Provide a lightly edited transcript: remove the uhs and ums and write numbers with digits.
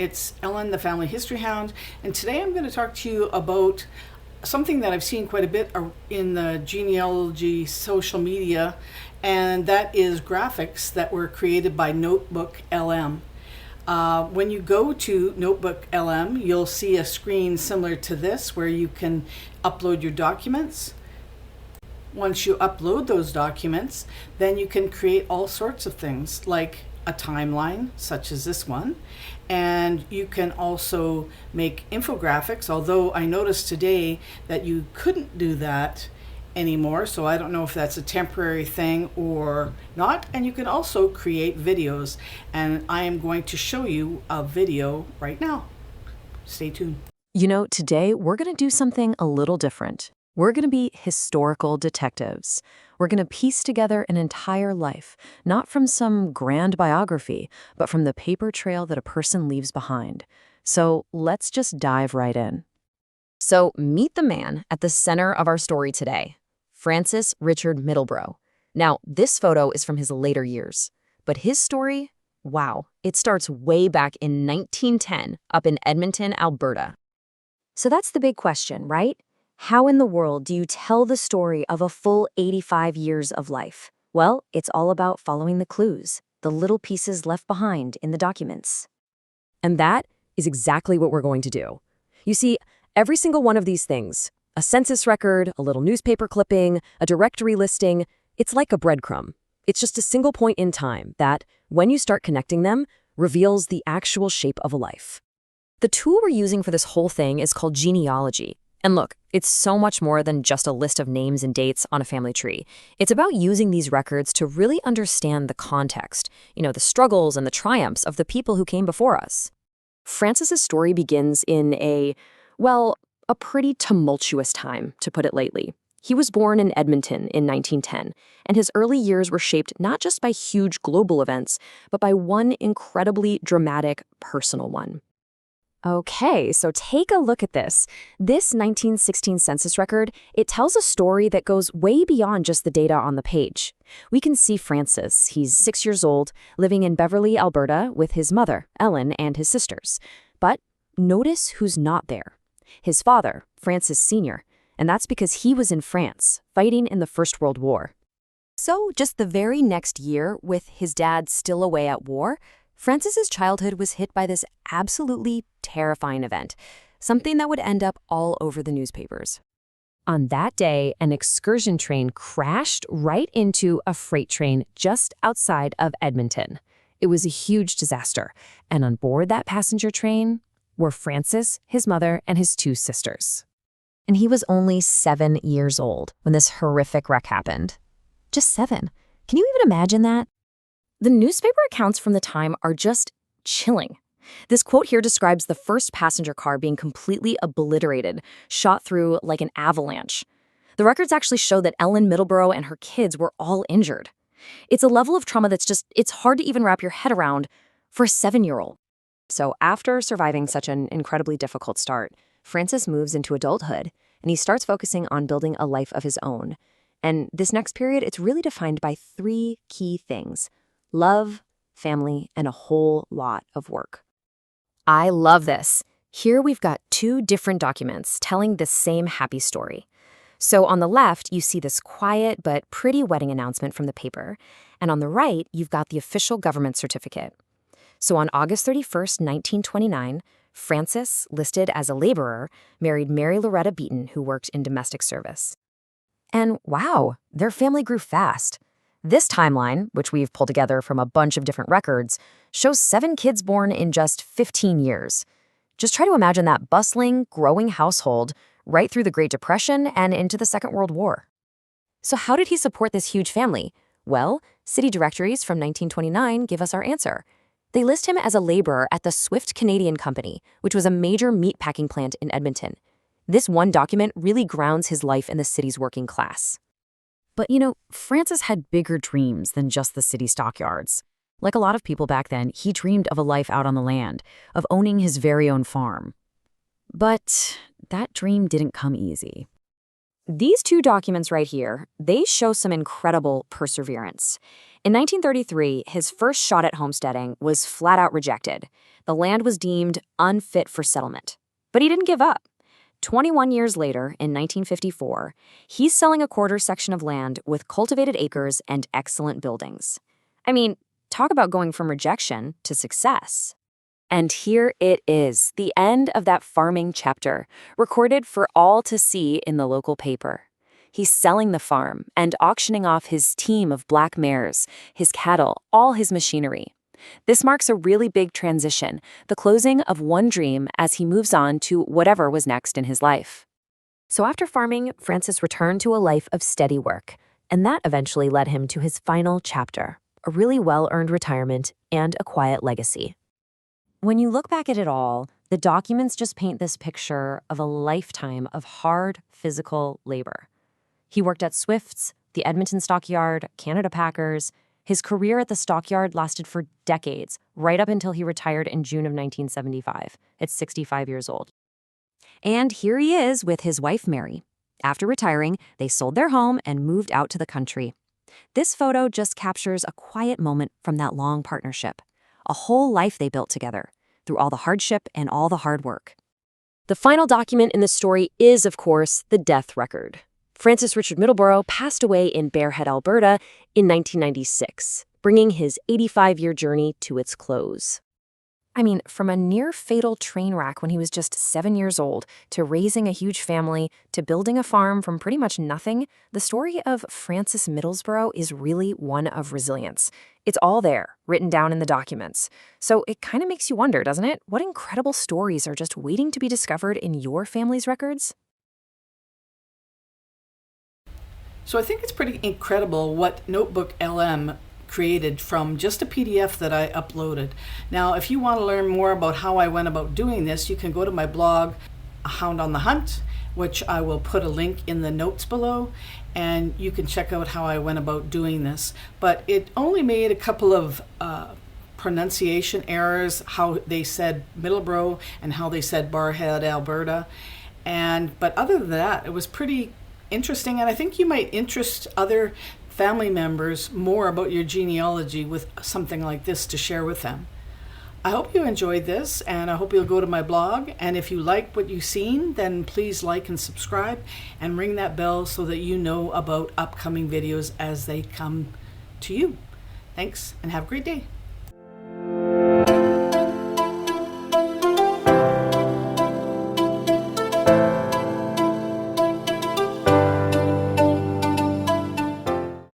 It's Ellen, the Family History Hound, and today I'm going to talk to you about something that I've seen quite a bit in the genealogy social media, and that is graphics that were created by NotebookLM. When you go to NotebookLM, you'll see a screen similar to this where you can upload your documents. Once you upload those documents, then you can create all sorts of things like a timeline, such as this one, and you can also make infographics, although I noticed today that you couldn't do that anymore, so I don't know if that's a temporary thing or not. And you can also create videos, and I am going to show you a video right now. Stay tuned. You know, today we're going to do something a little different. We're going to be historical detectives. We're going to piece together an entire life, not from some grand biography, but from the paper trail that a person leaves behind. So let's just dive right in. So meet the man at the center of our story today, Francis Richard Middlebrough. Now, this photo is from his later years, but his story, wow, it starts way back in 1910 up in Edmonton, Alberta. So that's the big question, right? How in the world do you tell the story of a full 85 years of life? Well, it's all about following the clues, the little pieces left behind in the documents. And that is exactly what we're going to do. You see, every single one of these things, a census record, a little newspaper clipping, a directory listing, it's like a breadcrumb. It's just a single point in time that, when you start connecting them, reveals the actual shape of a life. The tool we're using for this whole thing is called genealogy. And look, it's so much more than just a list of names and dates on a family tree. It's about using these records to really understand the context, the struggles and the triumphs of the people who came before us. Francis's story begins in a pretty tumultuous time, to put it lightly. He was born in Edmonton in 1910, and his early years were shaped not just by huge global events, but by one incredibly dramatic personal one. Okay, so take a look at this. This 1916 census record, it tells a story that goes way beyond just the data on the page. We can see Francis, he's 6 years old, living in Beverly, Alberta, with his mother, Ellen, and his sisters. But notice who's not there. His father, Francis Sr., and that's because he was in France, fighting in the First World War. So just the very next year, with his dad still away at war, Francis's childhood was hit by this absolutely terrifying event, something that would end up all over the newspapers. On that day, an excursion train crashed right into a freight train just outside of Edmonton. It was a huge disaster, and on board that passenger train were Francis, his mother, and his 2 sisters. And he was only 7 years old when this horrific wreck happened. Just 7. Can you even imagine that? The newspaper accounts from the time are just chilling. This quote here describes the first passenger car being completely obliterated, shot through like an avalanche. The records actually show that Ellen Middlebrough and her kids were all injured. It's a level of trauma it's hard to even wrap your head around for a 7-year-old. So after surviving such an incredibly difficult start, Francis moves into adulthood, and he starts focusing on building a life of his own. And this next period, it's really defined by 3 key things: love, family, and a whole lot of work. I love this. Here we've got 2 different documents telling the same happy story. So on the left, you see this quiet but pretty wedding announcement from the paper. And on the right, you've got the official government certificate. So on August 31st, 1929, Francis, listed as a laborer, married Mary Loretta Beaton, who worked in domestic service. And wow, their family grew fast. This timeline, which we've pulled together from a bunch of different records, shows 7 kids born in just 15 years. Just try to imagine that bustling, growing household right through the Great Depression and into the Second World War. So how did he support this huge family? Well, city directories from 1929 give us our answer. They list him as a laborer at the Swift Canadian Company, which was a major meatpacking plant in Edmonton. This one document really grounds his life in the city's working class. But Francis had bigger dreams than just the city stockyards. Like a lot of people back then, he dreamed of a life out on the land, of owning his very own farm. But that dream didn't come easy. These 2 documents right here, they show some incredible perseverance. In 1933, his first shot at homesteading was flat out rejected. The land was deemed unfit for settlement. But he didn't give up. 21 years later, in 1954, he's selling a quarter section of land with cultivated acres and excellent buildings. I mean, talk about going from rejection to success. And here it is, the end of that farming chapter, recorded for all to see in the local paper. He's selling the farm and auctioning off his team of black mares, his cattle, all his machinery. This marks a really big transition, the closing of one dream as he moves on to whatever was next in his life. So after farming, Francis returned to a life of steady work, and that eventually led him to his final chapter, a really well-earned retirement and a quiet legacy. When you look back at it all, the documents just paint this picture of a lifetime of hard physical labor. He worked at Swift's, the Edmonton Stockyard, Canada Packers. His career at the stockyard lasted for decades, right up until he retired in June of 1975, at 65 years old. And here he is with his wife, Mary. After retiring, they sold their home and moved out to the country. This photo just captures a quiet moment from that long partnership, a whole life they built together, through all the hardship and all the hard work. The final document in the story is, of course, the death record. Francis Richard Middlebrough passed away in Bearhead, Alberta in 1996, bringing his 85-year journey to its close. I mean, from a near-fatal train wreck when he was just 7 years old, to raising a huge family, to building a farm from pretty much nothing, the story of Francis Middlesbrough is really one of resilience. It's all there, written down in the documents. So it kind of makes you wonder, doesn't it? What incredible stories are just waiting to be discovered in your family's records? So I think it's pretty incredible what NotebookLM created from just a PDF that I uploaded. Now, if you want to learn more about how I went about doing this, you can go to my blog, A Hound on the Hunt, which I will put a link in the notes below, and you can check out how I went about doing this. But it only made a couple of pronunciation errors, how they said Middlebrough and how they said Bearhead, Alberta. But other than that, it was pretty interesting, and I think you might interest other family members more about your genealogy with something like this to share with them. I hope you enjoyed this, and I hope you'll go to my blog, and if you like what you've seen, then please like and subscribe and ring that bell so that you know about upcoming videos as they come to you. Thanks, and have a great day.